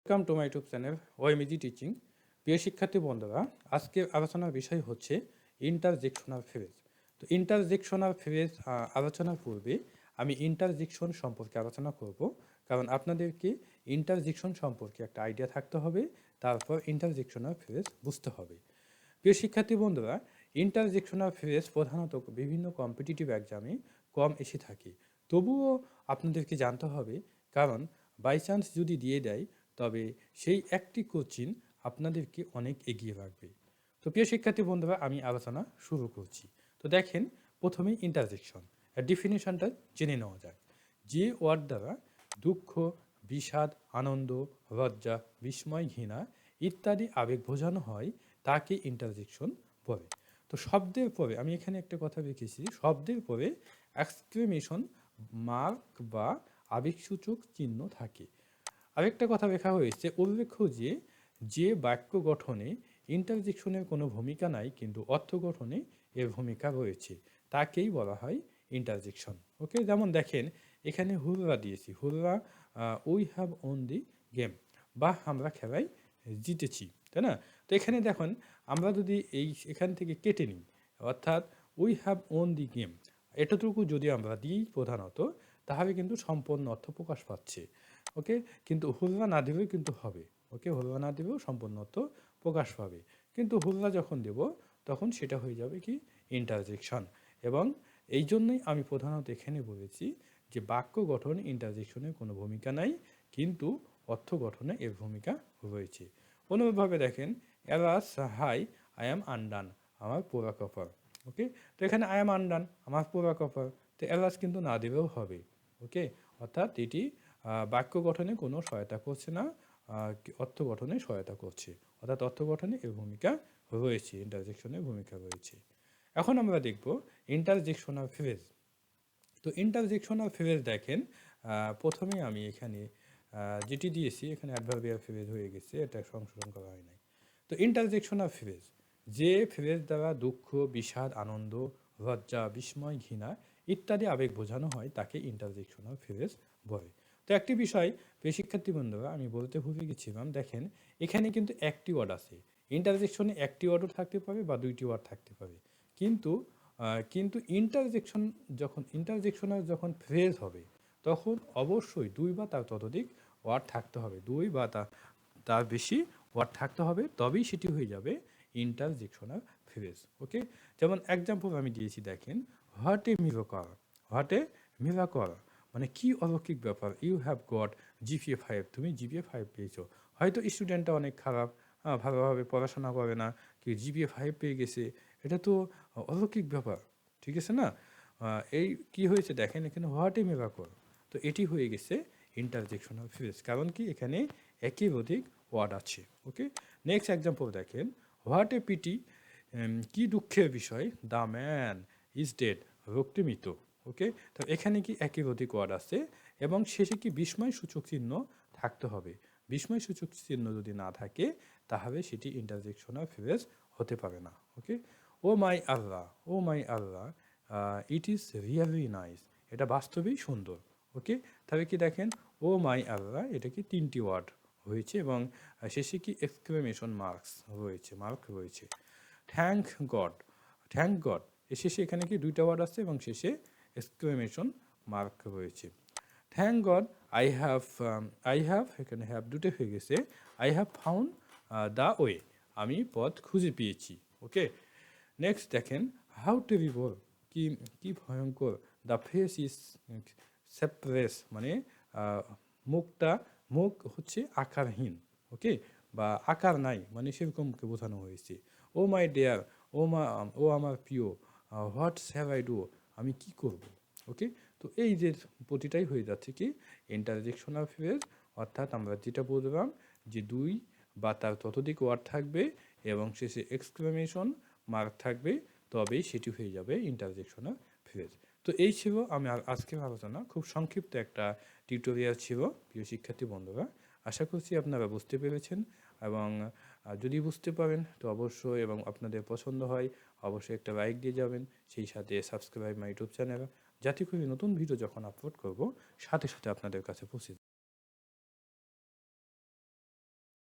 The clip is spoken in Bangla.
Welcome to my YouTube channel OMG teaching. প্রিয় শিক্ষার্থী বন্ধুরা, আজকে আলোচনার বিষয় হচ্ছে ইন্টারজেকশনাল ফ্রেজ। তো ইন্টারজেকশনাল ফ্রেজ আলোচনার পূর্বে আমি ইন্টারজেকশন সম্পর্কে আলোচনা করব, কারণ আপনাদেরকে ইন্টারজেকশন সম্পর্কে একটা আইডিয়া থাকতে হবে, তারপর ইন্টারজেকশনাল ফ্রেজ বুঝতে হবে। প্রিয় শিক্ষার্থী বন্ধুরা, ইন্টারজেকশনাল ফ্রেজ প্রধানত বিভিন্ন কম্পিটিটিভ এক্সামে কম এসে থাকে, তবুও আপনাদেরকে জানতে হবে, কারণ বাই চান্স যদি দিয়ে দেয় তবে সেই একটি কোচিং আপনাদেরকে অনেক এগিয়ে রাখবে। তো প্রিয় শিক্ষার্থী বন্ধুরা, আমি আলোচনা শুরু করছি। তো দেখেন, প্রথমেই ইন্টারজেকশন এর ডিফিনিশনটা জেনে নেওয়া যাক। যে ওয়ার্ড দ্বারা দুঃখ, বিষাদ, আনন্দ, লজ্জা, বিস্ময়, ঘৃণা ইত্যাদি আবেগ বোঝানো হয় তাকে ইন্টারজেকশন বলে। তো শব্দের পরে আমি এখানে একটা কথা লিখেছি, শব্দের পরে এক্সক্লেমেশন মার্ক বা আবেগসূচক চিহ্ন থাকে। আরেকটা কথা লেখা হয়েছে, উল্লেখ্য যে যে বাক্য গঠনে ইন্টারজেকশনের কোনো ভূমিকা নাই কিন্তু অর্থ গঠনে এর ভূমিকা রয়েছে তাকেই বলা হয় ইন্টারজেকশন। ওকে, যেমন দেখেন এখানে হুররা দিয়েছি, হুররা we have won the game, বা আমরা খেলায় জিতেছি, তাই না? তো এখানে দেখুন, আমরা যদি এখান থেকে কেটে নিই, অর্থাৎ we have won the game, এতটুকু যদি আমরা দিই প্রধানত, তাহলে কিন্তু সম্পূর্ণ অর্থ প্রকাশ পাচ্ছে। ওকে, কিন্তু হুররা না দিলেও কিন্তু হবে। ওকে, হুররা না দিলেও সম্পূর্ণ অর্থ প্রকাশ পাবে, কিন্তু হুররা যখন দেব তখন সেটা হয়ে যাবে কি ইন্টারজেকশন। এবং এই জন্যই আমি প্রধানত এখানে বলেছি যে বাক্য গঠন ইন্টারজেকশনের কোনো ভূমিকা নাই, কিন্তু অর্থ গঠনে এর ভূমিকা রয়েছে। অনুরূপভাবে দেখেন, alas hi I am undone, আমার পোড়া কপাল। ওকে, তো এখানে আই অ্যাম আনডান, আমার পোড়া কপাল, তো অ্যালাস কিন্তু না দিলেও হবে। ওকে, অর্থাৎ এটি বাক্য গঠনে কোনো সহায়তা করছে না, অর্থ গঠনে সহায়তা করছে, অর্থাৎ অর্থ গঠনে এর ভূমিকা রয়েছে, ইন্টারজেকশনের ভূমিকা রয়েছে। এখন আমরা দেখব ইন্টারজেকশনাল ফ্রেজ। তো ইন্টারজেকশনাল ফ্রেজ দেখেন, প্রথমে আমি এখানে যেটি দিয়েছি, এখানে অ্যাডভার্বিয়াল ফ্রেজ হয়ে গেছে, এটা সংশোধন করা হয় নাই। তো ইন্টারজেকশনাল ফ্রেজ, যে ফ্রেজ দ্বারা দুঃখ, বিষাদ, আনন্দ, লজ্জা, বিস্ময়, ঘৃণা ইত্যাদি আবেগ বোঝানো হয় তাকে ইন্টারজেকশনাল ফ্রেজ বলে। তো একটি বিষয় শিক্ষার্থী বন্ধুরা আমি বলতে ভুলে গেছিলাম, দেখেন এখানে কিন্তু একটি ওয়ার্ড আছে, ইন্টারজেকশনে একটি ওয়ার্ডও থাকতে পারে বা দুইটি ওয়ার্ড থাকতে পারে, কিন্তু ইন্টারজেকশনাল যখন ফ্রেজ হবে তখন অবশ্যই দুই বা তার ততোধিক ওয়ার্ড থাকতে হবে, দুই বা তার বেশি ওয়ার্ড থাকতে হবে, তবেই সেটি হয়ে যাবে ইন্টারজেকশনাল ফ্রেজ। ওকে, যেমন এক্সাম্পল আমি দিয়েছি, দেখেন what a miracle, what a miracle মানে কি অলৌকিক ব্যাপার, ইউ হ্যাভ গট জিপিএ 5, তুমি জিপিএ 5 পেয়েছো। হয়তো স্টুডেন্টটা অনেক খারাপ, ভালোভাবে পড়াশোনা করে না, কি জিপিএ 5 পেয়ে গেছে, এটা তো অলৌকিক ব্যাপার, ঠিক আছে না? এই কি হয়েছে দেখেন, এখানে হোয়াট এ মিরাকল, তো এটি হয়ে গেছে ইন্টারজেকশনাল ফ্রেজ, কারণ কি এখানে একই অধিক ওয়ার্ড আছে। ওকে, নেক্সট এক্সাম্পল দেখেন, হোয়াট এ পিটি, কি দুঃখের বিষয়, দ্য ম্যান ইজ ডেড, লোকটি মৃত। ওকে, তো এখানে কি একই অধিক ওয়ার্ড আছে, এবং শেষে কি বিস্ময় সূচক চিহ্ন থাকতে হবে। বিস্ময় সূচক চিহ্ন যদি না থাকে তাহলে সেটি ইন্টারজেকশনাল ফ্রেজ হতে পারে না। ওকে, ও মাই আল্লাহ, ও মাই আল্লাহ, ইট ইজ রিয়েলি নাইস, এটা বাস্তবেই সুন্দর। ওকে, তবে কি দেখেন, ও মাই আল্লাহ, এটা কি তিনটি ওয়ার্ড হয়েছে, এবং শেষে কি এক্সক্লেমেশন মার্ক রয়েছে। থ্যাংক গড, থ্যাংক গড, এর শেষে এখানে কি দুইটা ওয়ার্ড আছে এবং শেষে এক্সক্লেমেশন মার্ক রয়েছে। থ্যাংক গড আই হ্যাভ, এখানে হ্যাভ দুটো হয়ে গেছে, I have found the way, আমি পথ খুঁজে পেয়েছি। ওকে, নেক্সট দেখেন, হাউ টেরিবল, কি কি ভয়ঙ্কর, দ্য ফেস ইজ সেপ্রেস মানে মুখ হচ্ছে আকারহীন। ওকে, বা আকার নাই মানে সেরকমকে বোঝানো হয়েছে। ও মাই ডেয়ার, ও আমার প্রিয়, হোয়াট হ্যাভ আই ডু, আমি কি করব। ওকে, তো এই যে প্রতিটাই হয়ে যাচ্ছে কি ইন্টারজেকশনাল ফ্রেজ, অর্থাৎ আমরা যেটা বললাম যে দুই বা তার ততোধিক ওয়ার্ড থাকবে এবং শেষে এক্সক্লেমেশন মার্ক থাকবে, তবেই সেটি হয়ে যাবে ইন্টারজেকশনাল ফ্রেজ। তো এই ছিল আমার আজকের আলোচনা, খুব সংক্ষিপ্ত একটা টিউটোরিয়াল ছিল। প্রিয় শিক্ষার্থী বন্ধুরা, আশা করছি আপনারা বুঝতে পেরেছেন, এবং যদি বুঝতে পারেন তো অবশ্যই, এবং আপনাদের পছন্দ হয় অবশ্যই একটা লাইক দিয়ে যাবেন, সেই সাথে সাবস্ক্রাইব মাই ইউটিউব চ্যানেল, যাতে করে নতুন ভিডিও যখন আপলোড করব সাথে সাথে আপনাদের কাছে পৌঁছে